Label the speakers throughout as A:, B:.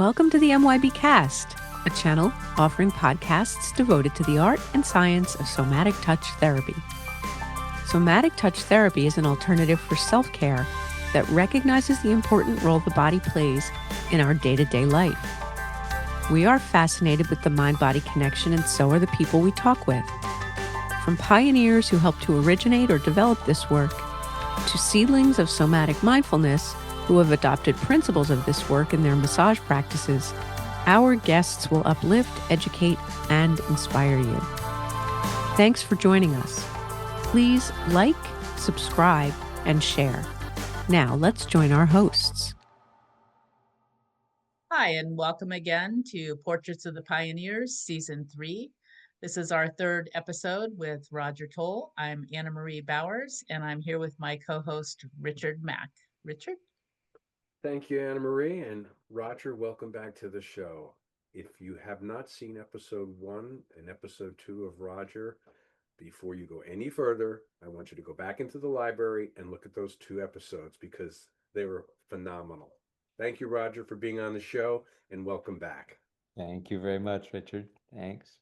A: Welcome to the MYBcast, a channel offering podcasts devoted to the art and science of somatic touch therapy. Somatic touch therapy is an alternative for self-care that recognizes the important role the body plays in our day-to-day life. We are fascinated with the mind-body connection, and so are the people we talk with. From pioneers who helped to originate or develop this work, to seedlings of somatic mindfulness who have adopted principles of this work in their massage practices, our guests will uplift, educate, and inspire you. Thanks for joining us. Please like, subscribe, and share. Now let's join our hosts.
B: Hi, and welcome again to Portraits of the Pioneers, Season 3. This is our third episode with Roger Tolle. I'm Anna Marie Bowers, and I'm here with my co-host, Richard Mack. Richard?
C: Thank you, Anna Marie, and Roger, welcome back to the show. If you have not seen episode 1 and episode 2 of Roger, before you go any further, I want you to go back into the library and look at those 2 episodes because they were phenomenal. Thank you, Roger, for being on the show, and welcome back.
D: Thank you very much, Richard. Thanks.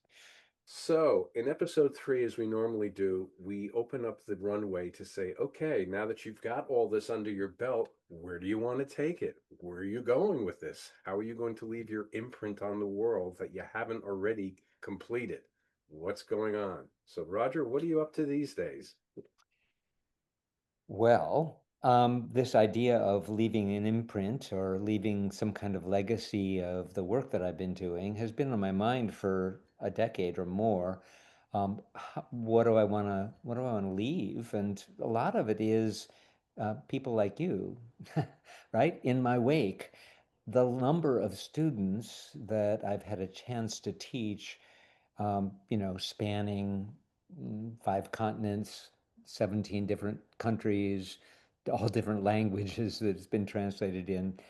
C: So, in episode 3, as we normally do, we open up the runway to say, okay, now that you've got all this under your belt, where do you want to take it? Where are you going with this? How are you going to leave your imprint on the world that you haven't already completed? What's going on? So, Roger, what are you up to these days?
D: Well, this idea of leaving an imprint or leaving some kind of legacy of the work that I've been doing has been on my mind for a decade or more. What do I want to leave? And a lot of it is people like you, right? In my wake, the number of students that I've had a chance to teach, spanning 5 continents, 17 different countries, all different languages that it's been translated in,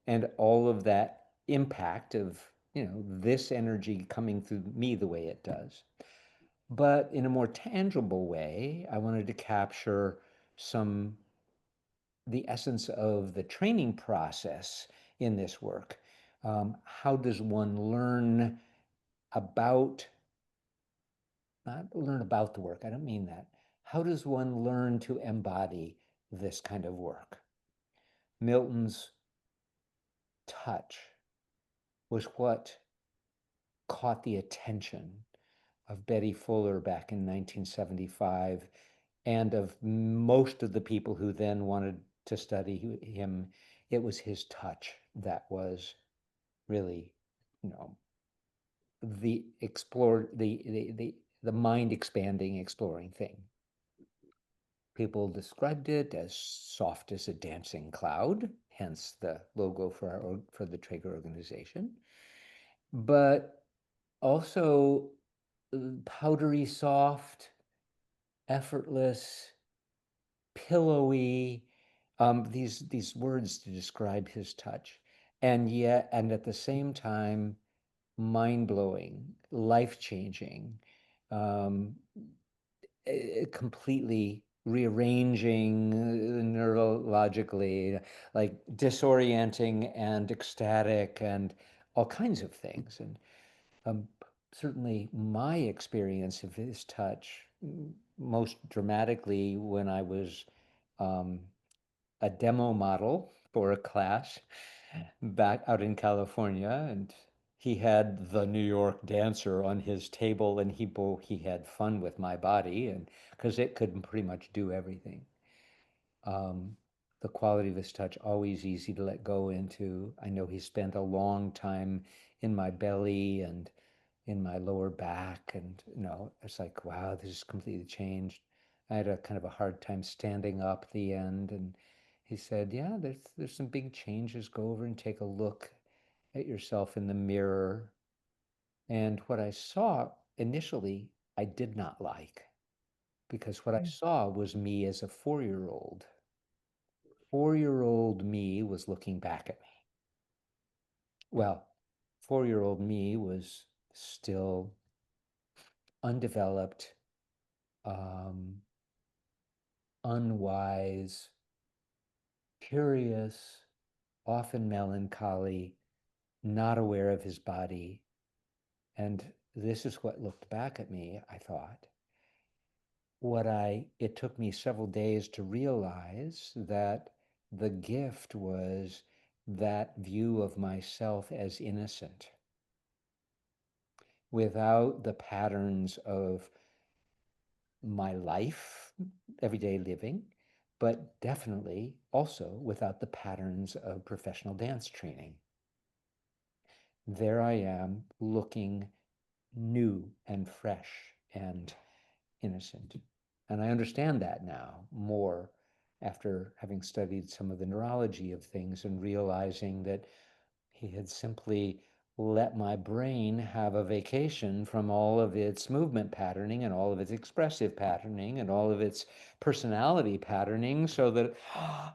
D: and all of that impact of, this energy coming through me the way it does. But in a more tangible way, I wanted to capture the essence of the training process in this work. How does one learn about not learn about the work, I don't mean that. How does one learn to embody this kind of work? Milton's touch was what caught the attention of Betty Fuller back in 1975 and of most of the people who then wanted to study him. It was his touch that was really, the explore the mind expanding, exploring thing. People described it as soft as a dancing cloud, hence the logo for the Traeger organization, but also powdery soft, effortless, pillowy, these words to describe his touch, and at the same time, mind-blowing, life-changing, um, completely rearranging neurologically, like disorienting and ecstatic and all kinds of things. And certainly my experience of his touch, most dramatically when I was a demo model for a class back out in California, and he had the New York Dancer on his table, and he had fun with my body, and because it could pretty much do everything. The quality of his touch, always easy to let go into. I know he spent a long time in my belly and in my lower back, and it's like, wow, this is completely changed. I had a kind of a hard time standing up at the end, and he said, yeah, there's some big changes. Go over and take a look at yourself in the mirror. And what I saw initially, I did not like, because what I saw was me as a 4-year-old. 4-year-old me was looking back at me. Well, 4-year-old me was still undeveloped, unwise, curious, often melancholy, not aware of his body. And this is what looked back at me, I thought. It took me several days to realize that the gift was that view of myself as innocent, without the patterns of my life, everyday living, but definitely also without the patterns of professional dance training. There I am, looking new and fresh and innocent. And I understand that now more after having studied some of the neurology of things and realizing that he had simply let my brain have a vacation from all of its movement patterning and all of its expressive patterning and all of its personality patterning, so that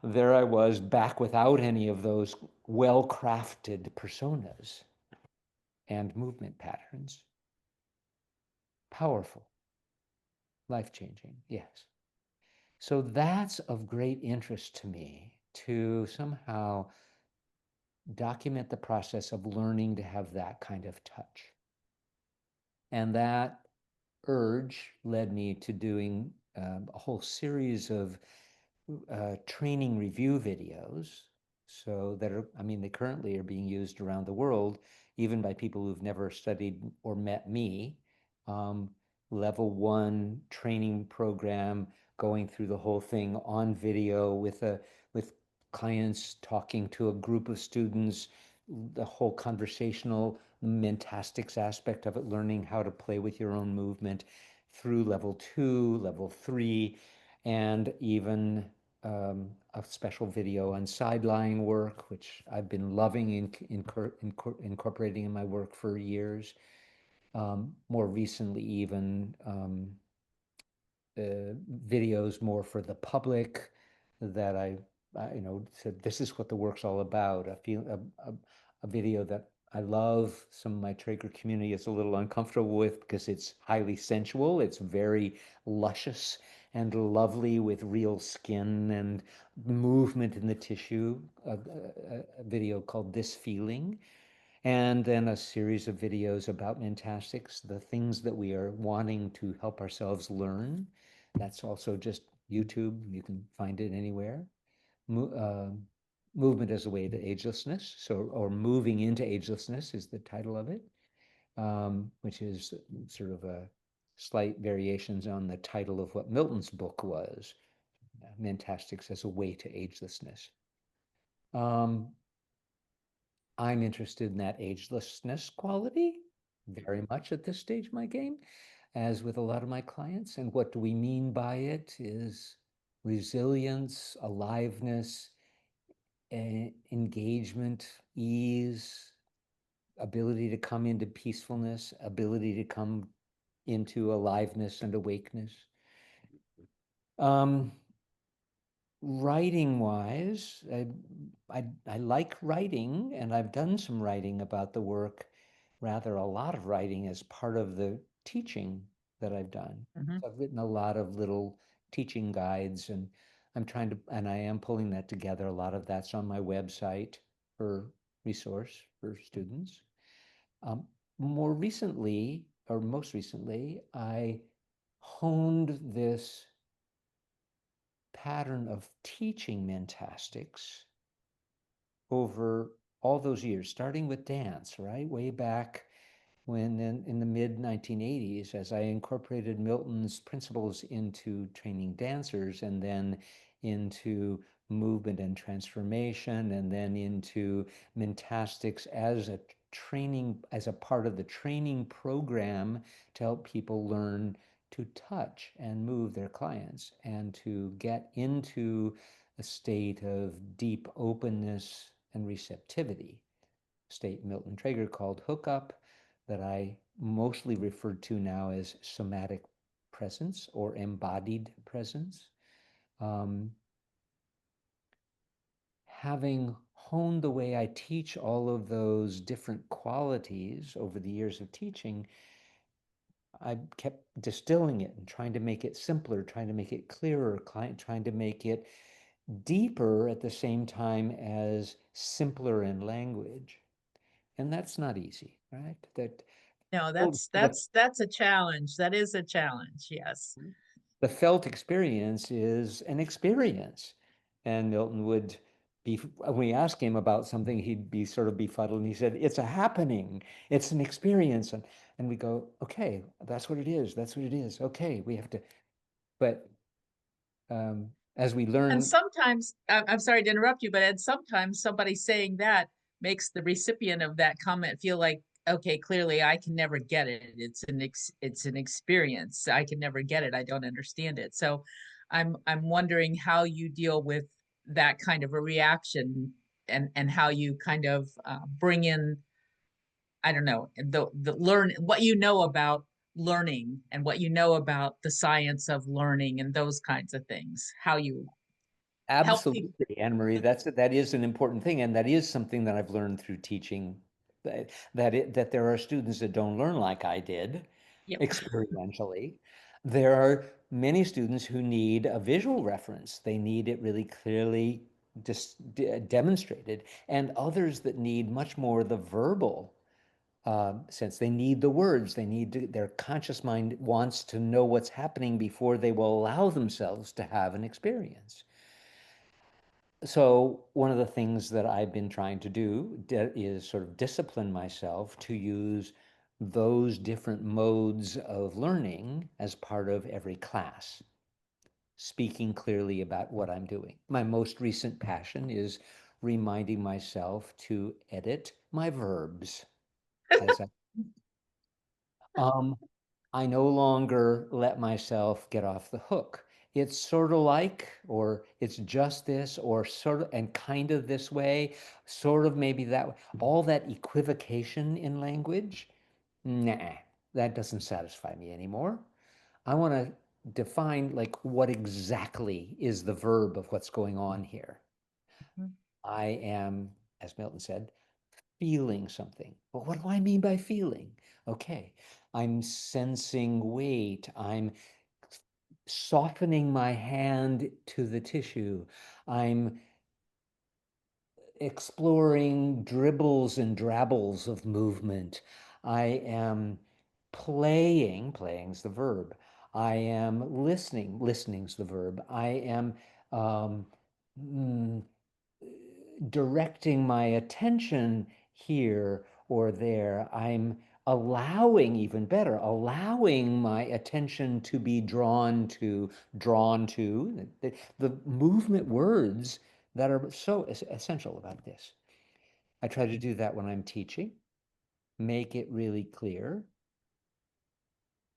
D: there I was back without any of those well-crafted personas and movement patterns. Powerful, life-changing, yes. So that's of great interest to me, to somehow document the process of learning to have that kind of touch. And that urge led me to doing a whole series of training review videos. So that are, I mean, they currently are being used around the world, even by people who've never studied or met me. Um, Level 1 training program, going through the whole thing on video with clients talking to a group of students, the whole conversational mentastics aspect of it, learning how to play with your own movement, through level 2, level 3, and even a special video on sideline work, which I've been loving incorporating in my work for years. More recently, even videos more for the public that I said, this is what the work's all about. A video that I love, some of my Traeger community is a little uncomfortable with because it's highly sensual. It's very luscious and lovely with real skin and movement in the tissue. A video called This Feeling. And then a series of videos about mentastics, the things that we are wanting to help ourselves learn. That's also just YouTube. You can find it anywhere. Movement as a way to agelessness. So, or Moving into Agelessness is the title of it, which is sort of a slight variations on the title of what Milton's book was, Mentastics as a Way to Agelessness. I'm interested in that agelessness quality very much at this stage of my game, as with a lot of my clients. And what do we mean by it is resilience, aliveness, engagement, ease, ability to come into peacefulness, ability to come into aliveness and awakeness. Writing wise, I like writing, and I've done some writing about the work, rather a lot of writing as part of the teaching that I've done.
B: Mhm.
D: So I've written a lot of little teaching guides, and and I am pulling that together. A lot of that's on my website for resource for students. More recently, or most recently, I honed this pattern of teaching mentastics over all those years, starting with dance, right? Way back when in the mid 1980s, as I incorporated Milton's principles into training dancers, and then into movement and transformation, and then into mentastics as a training, as a part of the training program to help people learn to touch and move their clients and to get into a state of deep openness and receptivity, state Milton Traeger called hookup, that I mostly referred to now as somatic presence or embodied presence. Having honed the way I teach all of those different qualities over the years of teaching, I kept distilling it and trying to make it simpler, trying to make it clearer, trying to make it deeper at the same time as simpler in language. And that's not easy, right?
B: No,
D: Oh, the
B: that's a challenge. That is a challenge. Yes.
D: the felt experience is an experience. And Milton would be, when we ask him about something, he'd be sort of befuddled. And he said, it's a happening, it's an experience. And we go, okay, that's what it is. That's what it is. Okay, we have to, but as we
B: And
D: learn,
B: sometimes, I'm sorry to interrupt you, but and sometimes somebody saying that makes the recipient of that comment feel like, okay, clearly I can never get it. It's an experience. I can never get it. I don't understand it. So I'm wondering how you deal with that kind of a reaction, and how you kind of bring in, I don't know, the learn what you know about learning and what you know about the science of learning and those kinds of things. How you help people.
D: absolutely, Anne Marie, that is an important thing, and that is something that I've learned through teaching. That there are students that don't learn like I did,
B: Yep.
D: experientially. There are many students who need a visual reference. They need it really clearly just demonstrated, and others that need much more the verbal sense. They need the words. Their conscious mind wants to know what's happening before they will allow themselves to have an experience. So one of the things that I've been trying to do is sort of discipline myself to use those different modes of learning as part of every class, speaking clearly about what I'm doing. My most recent passion is reminding myself to edit my verbs as um, I no longer let myself get off the hook. It's sort of like, or it's just this, or sort of, and kind of this way, sort of maybe that way. All that equivocation in language, nah, that doesn't satisfy me anymore. I want to define like what exactly is the verb of what's going on here. I am, as Milton said, feeling something. But what do I mean by feeling? Okay, I'm sensing weight. I'm softening my hand to the tissue. I'm exploring dribbles and drabbles of movement. I am playing's the verb. I am listening's the verb. I am um, mm, directing my attention here or there. I'm allowing, even better, allowing my attention to be drawn to the movement words that are so essential about this. I try to do that when I'm teaching, make it really clear.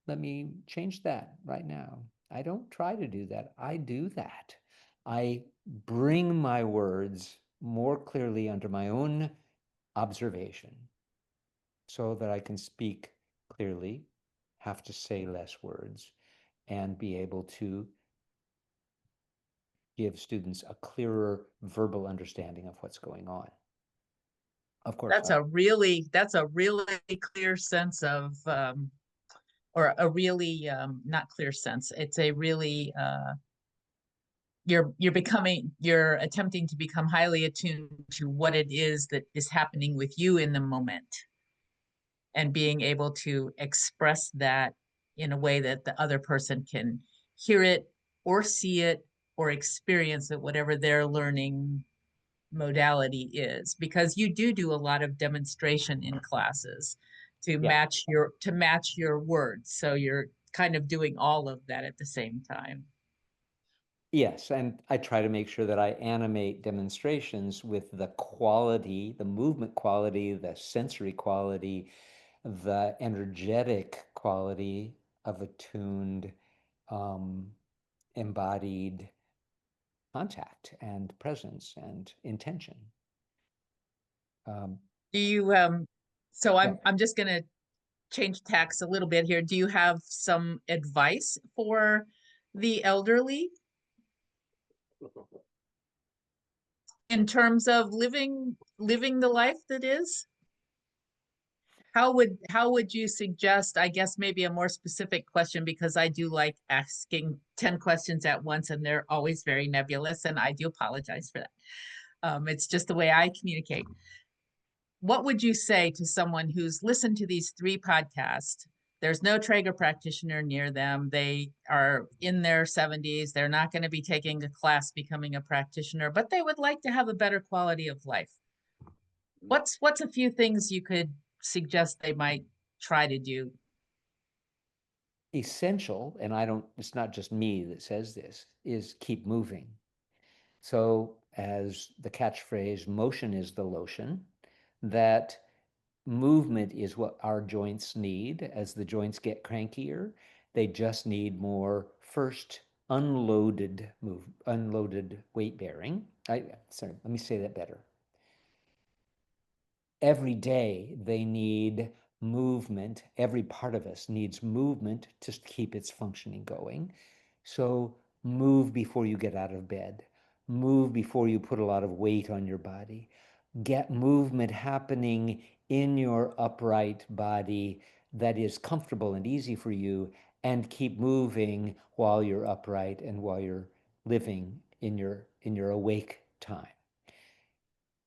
D: Let me change that right now. I don't try to do that. I do that. I bring my words more clearly under my own observation so that I can speak clearly, have to say less words, and be able to give students a clearer verbal understanding of what's going on. Of course,
B: That's a really clear sense of, or a really, not clear sense. It's a really, you're attempting to become highly attuned to what it is that is happening with you in the moment, and being able to express that in a way that the other person can hear it or see it or experience it, whatever their learning modality is, because you do a lot of demonstration in classes to
D: yeah.
B: match your words, so you're kind of doing all of that at the same time.
D: Yes, and I try to make sure that I animate demonstrations with the quality, the movement quality, the sensory quality, the energetic quality of attuned, um, embodied contact and presence and intention.
B: Do you so
D: Yeah.
B: I'm just going to change tacks a little bit here. Do you have some advice for the elderly in terms of living the life that is? How would you suggest, I guess maybe a more specific question, because I do like asking 10 questions at once and they're always very nebulous, and I do apologize for that. It's just the way I communicate. what would you say to someone who's listened to these 3 podcasts? There's no Traeger practitioner near them. They are in their 70s. They're not going to be taking a class becoming a practitioner, but they would like to have a better quality of life. What's a few things you could suggest they might try to do?
D: Essential, and it's not just me that says this, is keep moving. So, as the catchphrase, motion is the lotion, that movement is what our joints need. As the joints get crankier, they just need more first unloaded weight bearing. Sorry, let me say that better. Every day they need movement. Every part of us needs movement to keep its functioning going. So move before you get out of bed. Move before you put a lot of weight on your body. Get movement happening in your upright body that is comfortable and easy for you, and keep moving while you're upright and while you're living in your awake time.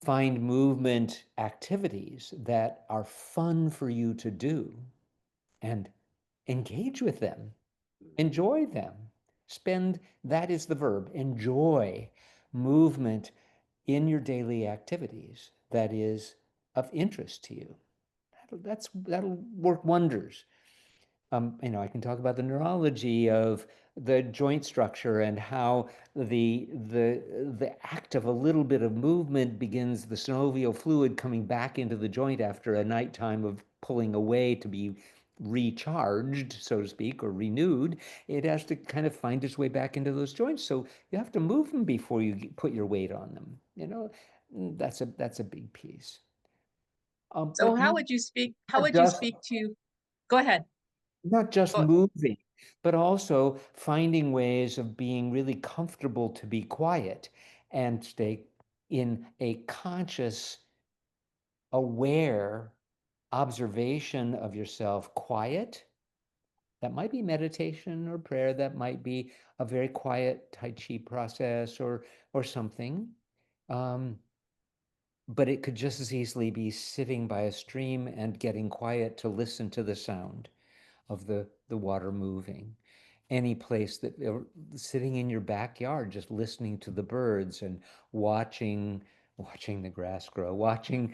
D: Find movement activities that are fun for you to do and engage with them. Enjoy them. That is the verb, enjoy movement in your daily activities that is of interest to you. That'll work wonders. I can talk about the neurology of the joint structure and how the act of a little bit of movement begins the synovial fluid coming back into the joint after a nighttime of pulling away to be recharged, so to speak, or renewed. It has to kind of find its way back into those joints. So you have to move them before you put your weight on them. That's a big piece.
B: So
D: But
B: how would you speak
D: just
B: to, go ahead.
D: not just
B: Go,
D: moving, but also finding ways of being really comfortable to be quiet and stay in a conscious, aware observation of yourself quiet. That might be meditation or prayer. That might be a very quiet Tai Chi process or something. But it could just as easily be sitting by a stream and getting quiet to listen to the sound of the water moving. Any place that sitting in your backyard, just listening to the birds and watching the grass grow, watching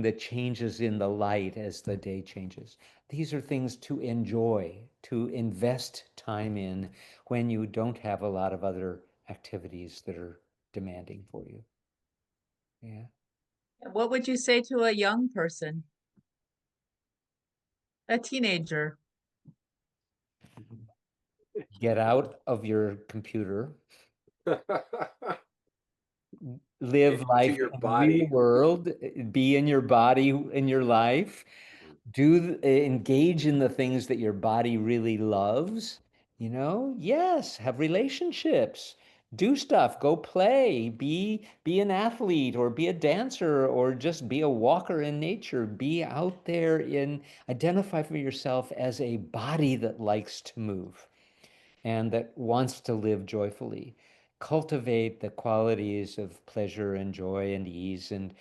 D: the changes in the light as the day changes. These are things to enjoy, to invest time in when you don't have a lot of other activities that are demanding for you. Yeah.
B: what would you say to a young person? A teenager?
D: Get out of your computer, live
C: Into
D: life
C: your
D: in the real
C: body.
D: world, be in your body, in your life, engage in the things that your body really loves. Yes, have relationships, do stuff, go play, be an athlete or be a dancer or just be a walker in nature. Be out there, identify for yourself as a body that likes to move and that wants to live joyfully. Cultivate the qualities of pleasure and joy and ease and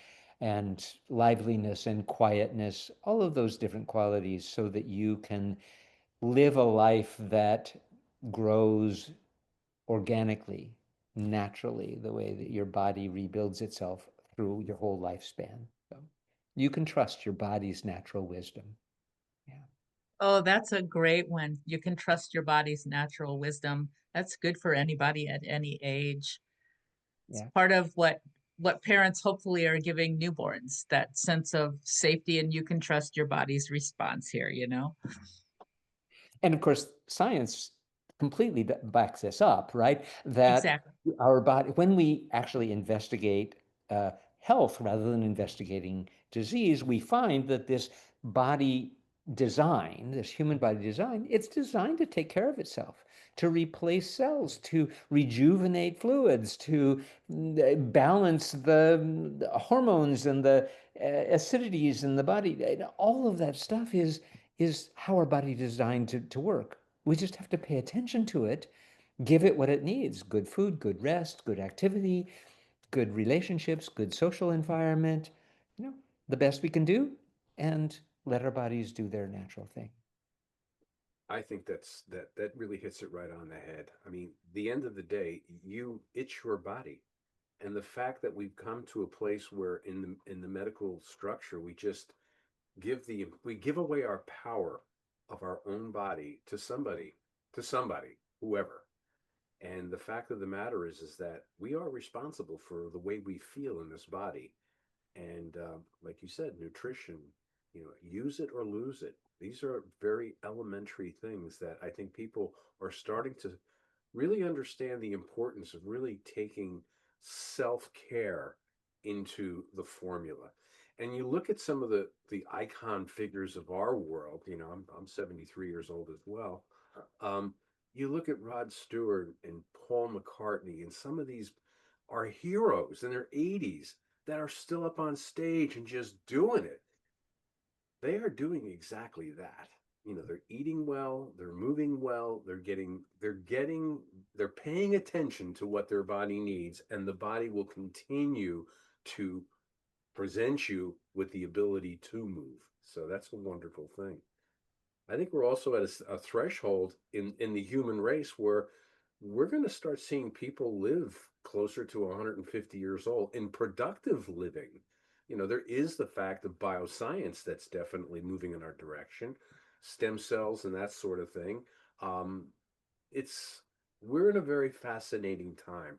D: liveliness and quietness, all of those different qualities, so that you can live a life that grows organically, naturally, the way that your body rebuilds itself through your whole lifespan. So you can trust your body's natural wisdom. Yeah.
B: Oh, that's a great one. You can trust your body's natural wisdom. That's good for anybody at any age. It's
D: Yeah.
B: part of what parents hopefully are giving newborns, that sense of safety, and you can trust your body's response here.
D: And of course, science completely backs this up, right? That
B: Exactly.
D: our body, when we actually investigate health rather than investigating disease, we find that this body design, this human body design, it's designed to take care of itself, to replace cells, to rejuvenate fluids, to balance the hormones and the acidities in the body. All of that stuff is how our body designed to work. We just have to pay attention to it, give it what it needs: good food, good rest, good activity, good relationships, good social environment. the best we can do and let our bodies do their natural thing.
C: I think that really hits it right on the head. I mean, the end of the day, it's your body. And the fact that we've come to a place where in the medical structure we just we give away our power of our own body to somebody, whoever. And the fact of the matter is that we are responsible for the way we feel in this body. And like you said, nutrition, use it or lose it. These are very elementary things that I think people are starting to really understand the importance of really taking self-care into the formula. And you look at some of the icon figures of our world, I'm 73 years old as well. Um, you look at Rod Stewart and Paul McCartney, and some of these are heroes in their 80s that are still up on stage and just doing it. They are doing exactly that. They're eating well, they're moving well, they're paying attention to what their body needs, and the body will continue to present you with the ability to move. So that's a wonderful thing. I think we're also at a threshold in the human race where we're going to start seeing people live closer to 150 years old in productive living. There is the fact of bioscience that's definitely moving in our direction, stem cells and that sort of thing. Um, it's we're in a very fascinating time,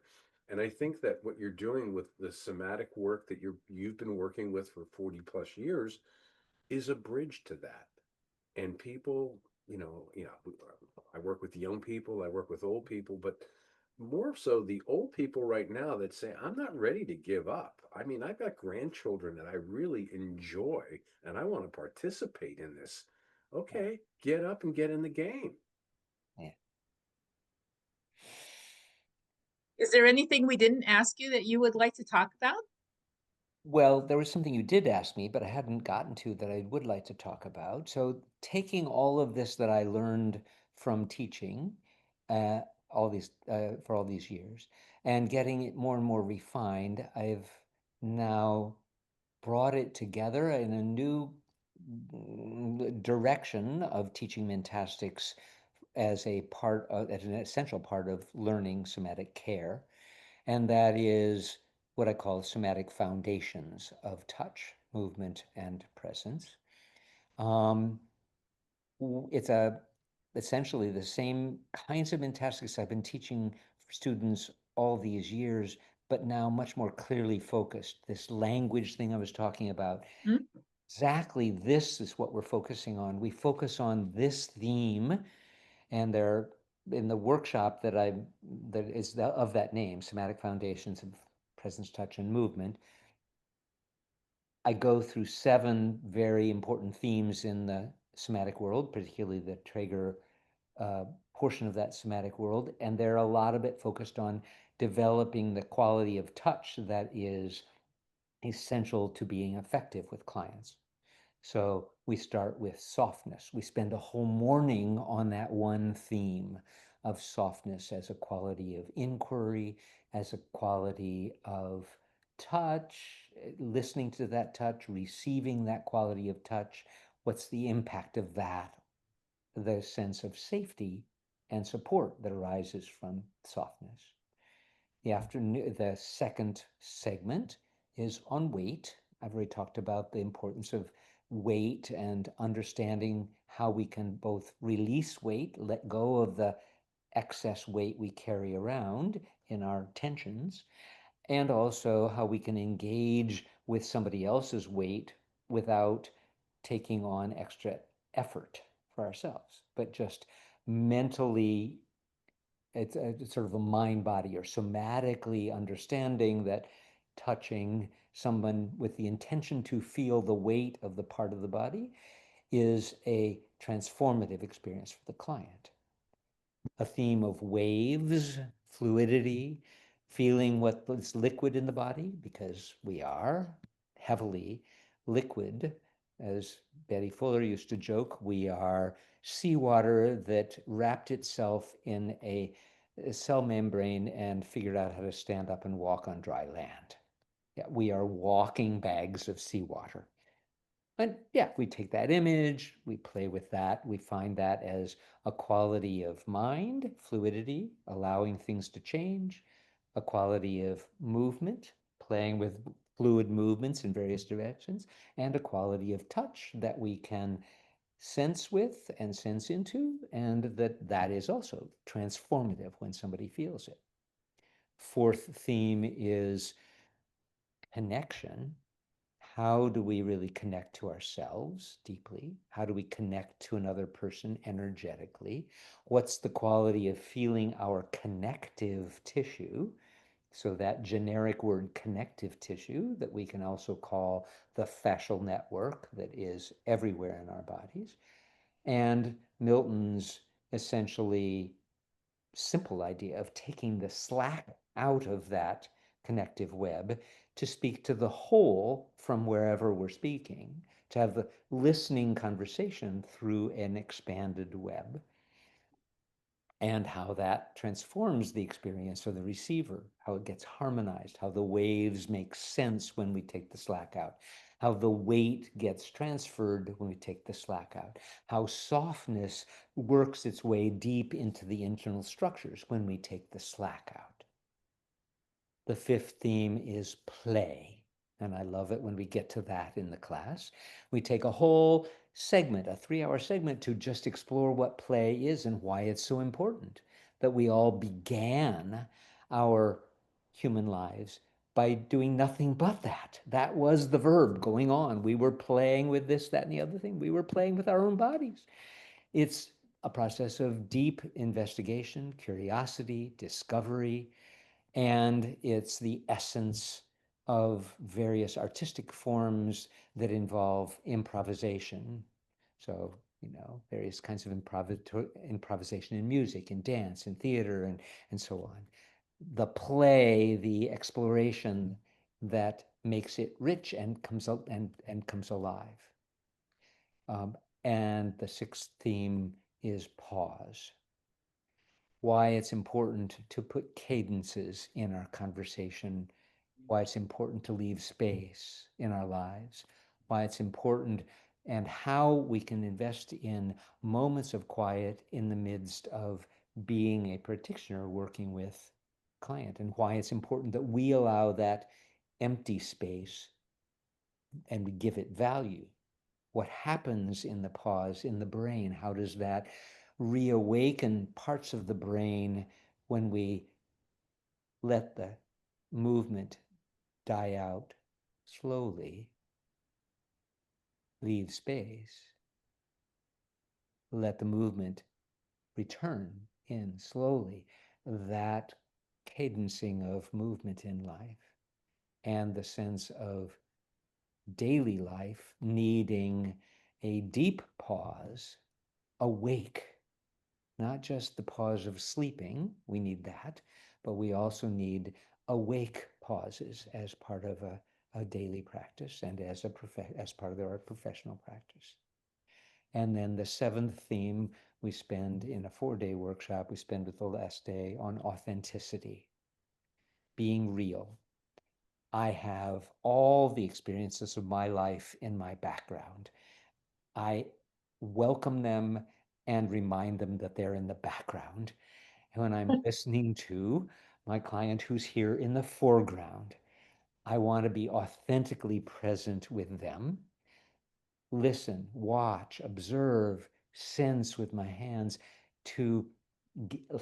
C: and I think that what you're doing with the somatic work that you've been working with for 40 plus years is a bridge to that. And people, I work with young people, I work with old people, but more so the old people right now that say, I'm not ready to give up. I mean, I've got grandchildren that I really enjoy and I want to participate in this. Okay, get up and get in the game.
D: Yeah.
B: Is there anything we didn't ask you that you would like to talk about?
D: Well, there was something you did ask me, but I hadn't gotten to that I would like to talk about. So, taking all of this that I learned from teaching, uh, for all these years, and getting it more and more refined, I've now brought it together in a new direction of teaching Mentastics as as an essential part of learning somatic care, and that is what I call somatic foundations of touch, movement, and presence. Um, it's essentially the same kinds of mentastics I've been teaching students all these years, but now much more clearly focused. This language thing I was talking about,
B: Hmm?
D: exactly this is what we're focusing on. We focus on this theme, and they're in the workshop that is of that name, Somatic Foundations of Presence, Touch, and Movement. I go through 7 very important themes in the somatic world, particularly the Traeger portion of that somatic world, and there are a lot of it focused on developing the quality of touch that is essential to being effective with clients. So we start with softness. We spend a whole morning on that one theme of softness as a quality of inquiry, as a quality of touch, listening to that touch, receiving that quality of touch. What's the impact of that? The sense of safety and support that arises from softness. The second segment is on weight. I've already talked about the importance of weight and understanding how we can both release weight, let go of the excess weight we carry around in our tensions, and also how we can engage with somebody else's weight without taking on extra effort for ourselves, but just mentally it's sort of a mind body or somatically understanding that touching someone with the intention to feel the weight of the part of the body is a transformative experience for the client. A theme of waves, fluidity, feeling what is liquid in the body, because we are heavily liquid. As Betty Fuller used to joke, we are seawater that wrapped itself in a cell membrane and figured out how to stand up and walk on dry land. Yeah, we are walking bags of seawater. And yeah, we take that image, we play with that, we find that as a quality of mind, fluidity, allowing things to change, a quality of movement, playing with fluid movements in various directions, and a quality of touch that we can sense with and sense into, and that is also transformative when somebody feels it. Fourth theme is connection. How do we really connect to ourselves deeply? How do we connect to another person energetically? What's the quality of feeling our connective tissue? So that generic word connective tissue that we can also call the fascial network that is everywhere in our bodies. And Milton's essentially simple idea of taking the slack out of that connective web to speak to the whole from wherever we're speaking, to have the listening conversation through an expanded web, and how that transforms the experience of the receiver, how it gets harmonized, how the waves make sense when we take the slack out, how the weight gets transferred when we take the slack out, how softness works its way deep into the internal structures when we take the slack out. The fifth theme is play. And I love it when we get to that in the class. We take a whole segment, a 3-hour segment, to just explore what play is and why it's so important. That we all began our human lives by doing nothing but that. That was the verb going on. We were playing with this, that, and the other thing. We were playing with our own bodies. It's a process of deep investigation, curiosity, discovery, and it's the essence of various artistic forms that involve improvisation. So, various kinds of improvisation in music, in dance, in theater, and so on. The play, the exploration that makes it rich and comes out and comes alive. And the sixth theme is pause. Why it's important to put cadences in our conversation, why it's important to leave space in our lives, why it's important, and how we can invest in moments of quiet in the midst of being a practitioner working with a client, and why it's important that we allow that empty space and we give it value. What happens in the pause in the brain? How does that reawaken parts of the brain when we let the movement die out slowly, leave space, let the movement return in slowly? That cadencing of movement in life and the sense of daily life needing a deep pause, awake, not just the pause of sleeping, we need that, but we also need awake pauses as part of a daily practice and as part of our professional practice. And then the seventh theme we spend in a 4-day workshop, we spend with the last day on authenticity, being real. I have all the experiences of my life in my background. I welcome them and remind them that they're in the background. And when I'm listening to my client who's here in the foreground, I want to be authentically present with them. Listen, watch, observe, sense with my hands to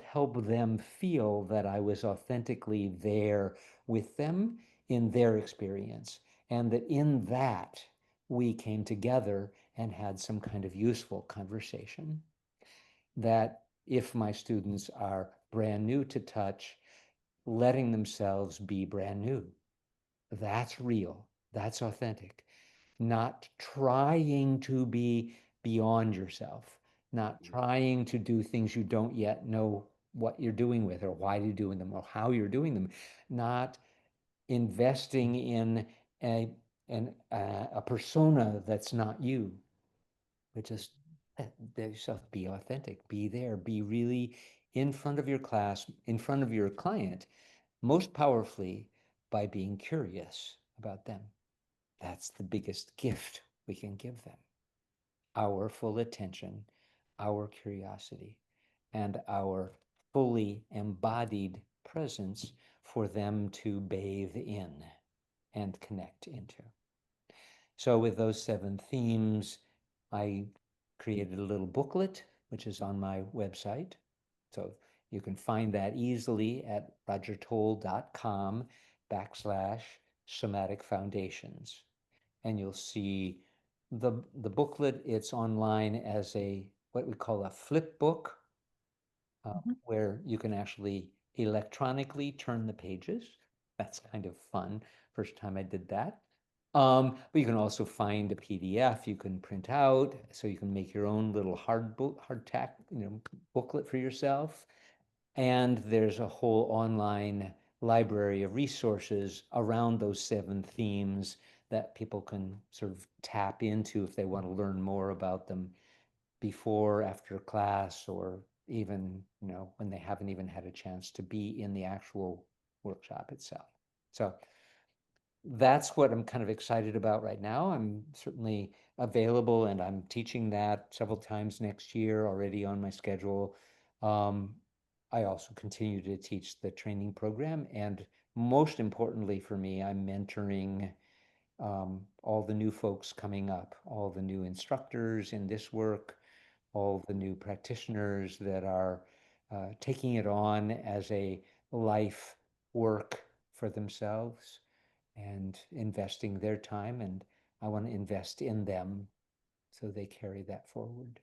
D: help them feel that I was authentically there with them in their experience, and that in that we came together and had some kind of useful conversation. That if my students are brand new to touch, letting themselves be brand new, that's real, that's authentic. Not trying to be beyond yourself, not trying to do things you don't yet know what you're doing with or why you're doing them or how you're doing them, not investing in a persona that's not you, but just let yourself be authentic, be there, be really in front of your class, in front of your client, most powerfully by being curious about them. That's the biggest gift we can give them our full attention, our curiosity, and our fully embodied presence for them to bathe in and connect into. So with those 7 themes, I created a little booklet, which is on my website. So you can find that easily at rogertolle.com/somatic foundations. And you'll see the booklet. It's online as what we call a flip book,
B: Mhm.
D: where you can actually electronically turn the pages. That's kind of fun. First time I did that. But you can also find a PDF you can print out, so you can make your own little hardtack, booklet for yourself. And there's a whole online library of resources around those 7 themes that people can sort of tap into if they want to learn more about them before, after class, or even, when they haven't even had a chance to be in the actual workshop itself. So that's what I'm kind of excited about right now. I'm certainly available, and I'm teaching that several times next year already on my schedule. I also continue to teach the training program, and most importantly for me, I'm mentoring all the new folks coming up, all the new instructors in this work, all the new practitioners that are taking it on as a life work for themselves and investing their time. And I want to invest in them so they carry that forward.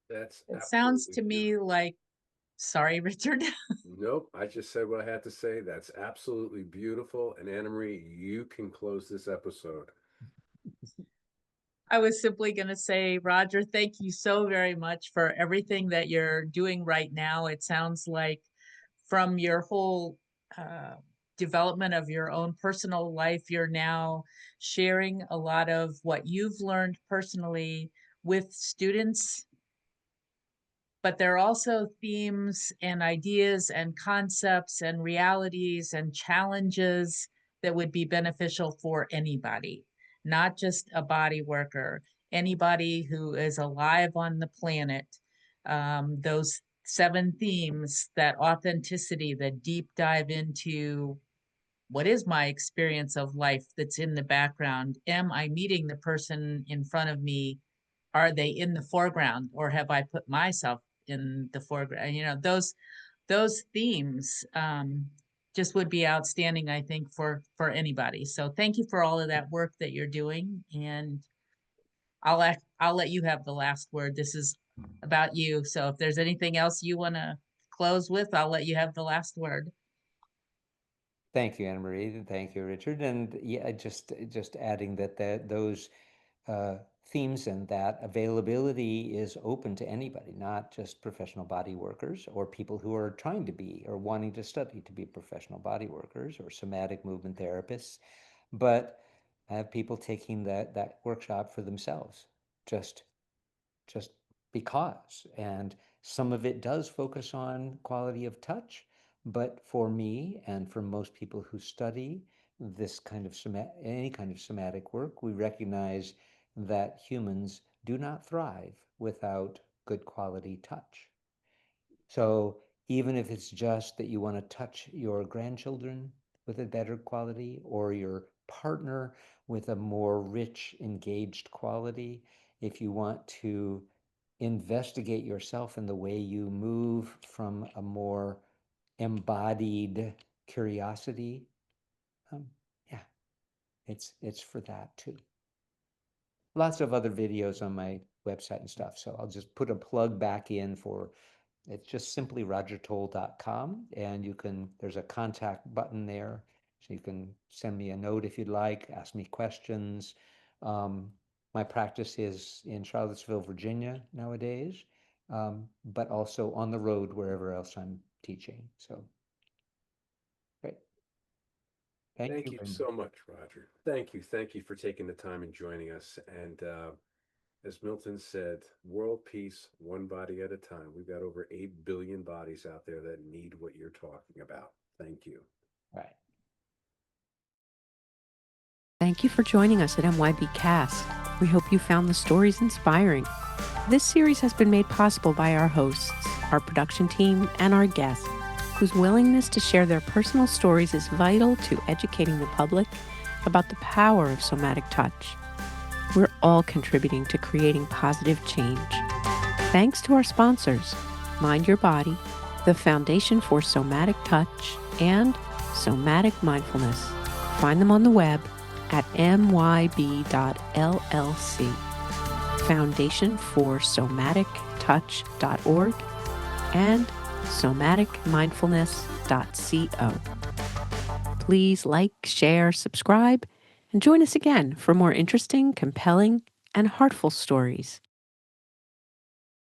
C: That's
B: It sounds
C: absolutely
B: to me
C: beautiful.
B: like, sorry, Richard.
C: Nope, I just said what I had to say. That's absolutely beautiful. And Anna Marie, you can close this episode.
B: I was simply going to say, Roger, thank you so very much for everything that you're doing right now. It sounds like from your whole uh, development of your own personal life, you're now sharing a lot of what you've learned personally with students, but there are also themes and ideas and concepts and realities and challenges that would be beneficial for anybody, not just a body worker, anybody who is alive on the planet. Those 7 themes, that authenticity, the deep dive into what is my experience of life that's in the background? Am I meeting the person in front of me? Are they in the foreground, or have I put myself in the foreground? Those themes just would be outstanding, I think, for anybody. So thank you for all of that work that you're doing, and I'll let you have the last word. This is about you. So if there's anything else you want to close with, I'll let you have the last word.
D: Thank you, Anna Marie, and thank you, Richard. And yeah, just adding that those themes and that availability is open to anybody, not just professional body workers or people who are trying to be or wanting to study to be professional body workers or somatic movement therapists, but I have people taking that workshop for themselves, just just because. And some of it does focus on quality of touch, but for me and for most people who study this kind of any kind of somatic work, we recognize that humans do not thrive without good quality touch. So even if it's just that you want to touch your grandchildren with a better quality, or your partner with a more rich, engaged quality, if you want to investigate yourself in the way you move from a more embodied curiosity, yeah, it's for that too. Lots of other videos on my website and stuff. So I'll just put a plug back in for, it's just simply rogertolle.com, and there's a contact button there. So you can send me a note if you'd like, ask me questions. My practice is in Charlottesville, Virginia nowadays, but also on the road wherever else I'm teaching. So great. Thank
C: Thank
D: you
C: you
D: very much.
C: so much, Roger. Thank you. Thank you for taking the time and joining us. And as Milton said, world peace, one body at a time. We've got over 8 billion bodies out there that need what you're talking about. Thank you.
D: Right.
A: Thank you for joining us at MYBcast. We hope you found the stories inspiring. This series has been made possible by our hosts, our production team, and our guests, whose willingness to share their personal stories is vital to educating the public about the power of somatic touch. We're all contributing to creating positive change. Thanks to our sponsors, Mind Your Body, the Foundation for Somatic Touch, and Somatic Mindfulness. Find them on the web at myb.llc. foundationforsomatictouch.org, and somaticmindfulness.co. Please like, share, subscribe, and join us again for more interesting, compelling, and heartful stories.